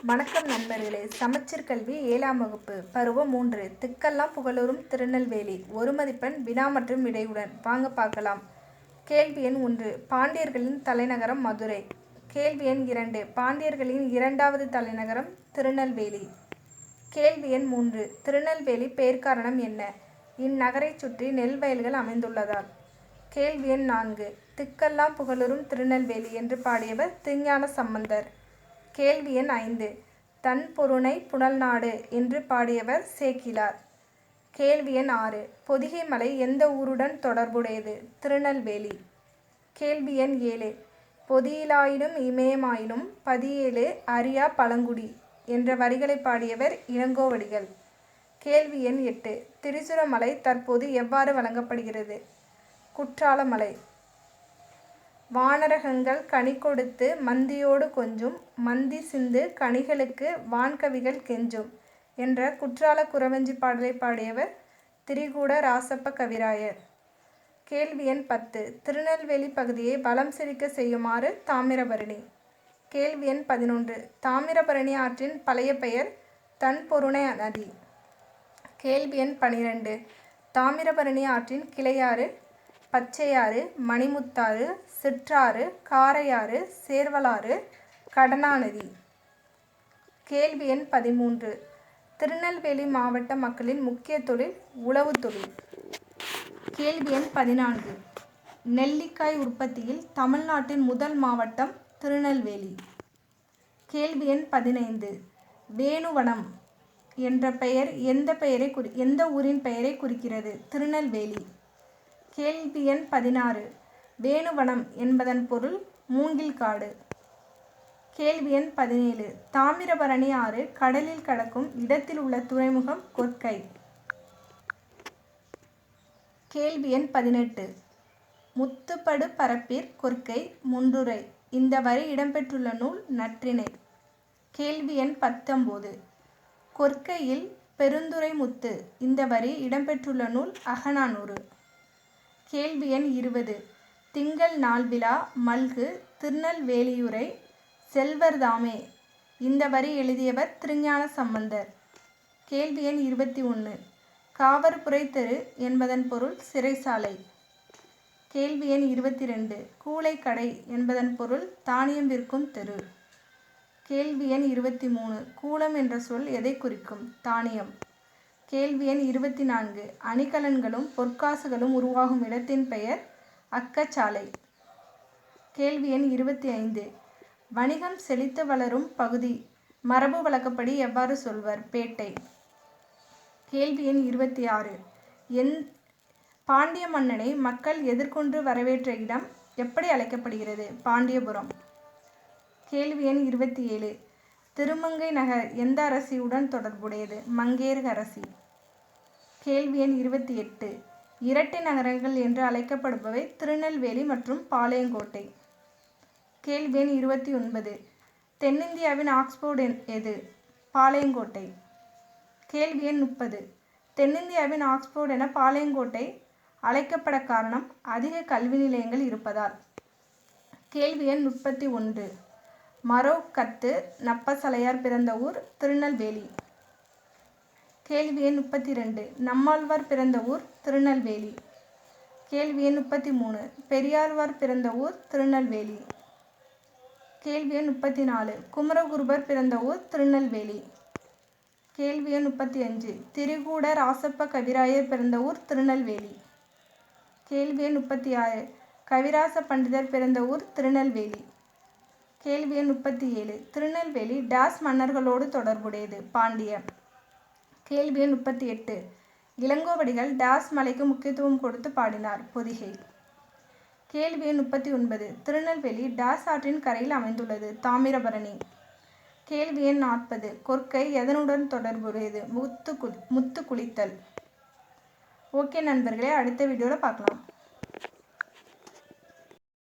வணக்கம் நண்பர்களே. சமச்சீர் கல்வி 7ஆம் வகுப்பு பருவம் 3 திக்கெல்லாம் புகழூரும் திருநெல்வேலி. ஒரு மதிப்பெண் வினா மற்றும் விடையுடன். வாங்க பார்க்கலாம். கேள்வி எண் 1 பாண்டியர்களின் தலைநகரம் மதுரை. கேள்வி எண் 2 பாண்டியர்களின் இரண்டாவது தலைநகரம் திருநெல்வேலி. கேள்வி எண் 3 திருநெல்வேலி பெயர் காரணம் என்ன? இந்நகரைச் சுற்றி நெல் வயல்கள் அமைந்துள்ளதால். கேள்வி எண் 4 திக்கெல்லாம் புகழூரும் திருநெல்வேலி என்று பாடியவர் திருஞான சம்பந்தர். கேள்வி எண் 5 தன் பொருணை புனல்நாடு என்று பாடியவர் சேக்கிழார். கேள்வி எண் 6 பொதிகை மலை எந்த ஊருடன் தொடர்புடையது? திருநெல்வேலி. கேள்வி எண் 7 பொதியிலாயினும் இமயமாயினும் பதியேழு அறியா பழங்குடி என்ற வரிகளை பாடியவர் இளங்கோவடிகள். கேள்வி எண் 8 திரிசூலமலை தற்போது எவ்வாறு வழங்கப்படுகிறது? குற்றாலமலை. வானரகங்கள் கனி கொடுத்து மந்தியோடு கொஞ்சும் மந்தி சிந்து கனிகளுக்கு வான்கவிகள் கெஞ்சும் என்ற குற்றால குறவஞ்சி பாடலை பாடியவர் திரிகூட ராசப்ப கவிராயர். கேள்வி எண் 10 திருநெல்வேலி பகுதியை வளம் செழிக்க செய்யுமாறு தாமிரபரணி. கேள்வி எண் 11 தாமிரபரணி ஆற்றின் பழைய பெயர் தன்பொருணை நதி. கேள்வி எண் 12 தாமிரபரணி ஆற்றின் கிளையாறு பச்சையாறு, மணிமுத்தாறு, சிற்றாறு, காரையாறு, சேர்வலாறு, கடனாநதி. கேள்வி எண் 13 திருநெல்வேலி மாவட்ட மக்களின் முக்கிய தொழில் உழவு தொழில். கேள்வி எண் 14 நெல்லிக்காய் உற்பத்தியில் தமிழ்நாட்டின் முதல் மாவட்டம் திருநெல்வேலி. கேள்வி எண் 15 வேணுவனம் என்ற பெயர் எந்த ஊரின் பெயரை குறிக்கிறது? திருநெல்வேலி. கேள்வி எண் 16 வேணுவனம் என்பதன் பொருள் மூங்கில் காடு. கேள்வி எண் 17 தாமிரபரணி ஆறு கடலில் கடக்கும் இடத்தில் உள்ள துறைமுகம் கொற்கை. கேள்வி எண் 18 முத்துப்படு பரப்பிற் கொற்கை முன்றுரை இந்த வரி இடம்பெற்றுள்ள நூல் நற்றிணை. கேள்வி எண் 19 கொற்கையில் பெருந்துறை முத்து இந்த வரி இடம்பெற்றுள்ள நூல் அகநானூறு. கேள்வி எண் 20 திங்கள் நாள் விழா மல்கு திருநெல்வேலியுரை செல்வர்தாமே இந்த வரி எழுதியவர் திருஞான சம்பந்தர். கேள்வி எண் 21 காவற்புரை தெரு என்பதன் பொருள் சிறைசாலை. கேள்வி எண் 22 கூளைக்கடை என்பதன் பொருள் தானியம் விற்கும் தெரு. கேள்வி எண் 23 கூலம் என்ற சொல் எதை குறிக்கும்? தானியம். கேள்வி எண் 24 அணிகலன்களும் பொற்காசுகளும் உருவாகும் இடத்தின் பெயர் அக்கச்சாலை. கேள்வி எண் 25 வணிகம் செழித்து வளரும் பகுதி மரபு வழக்கப்படி எவ்வாறு சொல்வர்? பேட்டை. கேள்வி எண் 26 பாண்டிய மன்னனை மக்கள் எதிர்கொண்டு வரவேற்ற இடம் எப்படி அழைக்கப்படுகிறது? பாண்டியபுரம். கேள்வி எண் 27 திருமங்கை நகர் எந்த அரசியுடன் தொடர்புடையது? மங்கையர் அரசி. கேள்வி எண் 28 இரட்டை நகரங்கள் என்று அழைக்கப்படுபவை திருநெல்வேலி மற்றும் பாளையங்கோட்டை. கேள்வி எண் 29 தென்னிந்தியாவின் ஆக்ஸ்போர்டு எது? பாளையங்கோட்டை. கேள்வி எண் 30 தென்னிந்தியாவின் ஆக்ஸ்போர்டு என பாளையங்கோட்டை அழைக்கப்பட காரணம் அதிக கல்வி நிலையங்கள் இருப்பதால். கேள்வி எண் 31 மரோ கத்து நப்பசலையார் பிறந்த ஊர் திருநெல்வேலி. கேள்வி எண் 32 நம்மாழ்வார் பிறந்த ஊர் திருநெல்வேலி. கேள்வி எண் 33 பெரியாழ்வார் பிறந்த ஊர் திருநெல்வேலி. கேள்வி எண் 34 குமரகுருபர் பிறந்த ஊர் திருநெல்வேலி. கேள்வி எண் 35 திரிகூட ராசப்ப கவிராயர் பிறந்த ஊர் திருநெல்வேலி. கேள்வி எண் 36 கவிராச பண்டிதர் பிறந்த ஊர் திருநெல்வேலி. கேள்வி எண் 37 திருநெல்வேலி டேஸ் மன்னர்களோடு தொடர்புடையது? பாண்டிய. கேள்வி எண் 38 இளங்கோவடிகள் டேஸ் மலைக்கு முக்கியத்துவம் கொடுத்து பாடினார்? பொதிகை. கேள்வி எண் 39 திருநெல்வேலி டேஸ் ஆற்றின் கரையில் அமைந்துள்ளது? தாமிரபரணி. கேள்வி எண் 40 கொற்கை எதனுடன் தொடர்புடையது? முத்து குளித்தல். ஓகே நண்பர்களே, அடுத்த வீடியோவில் பார்க்கலாம்.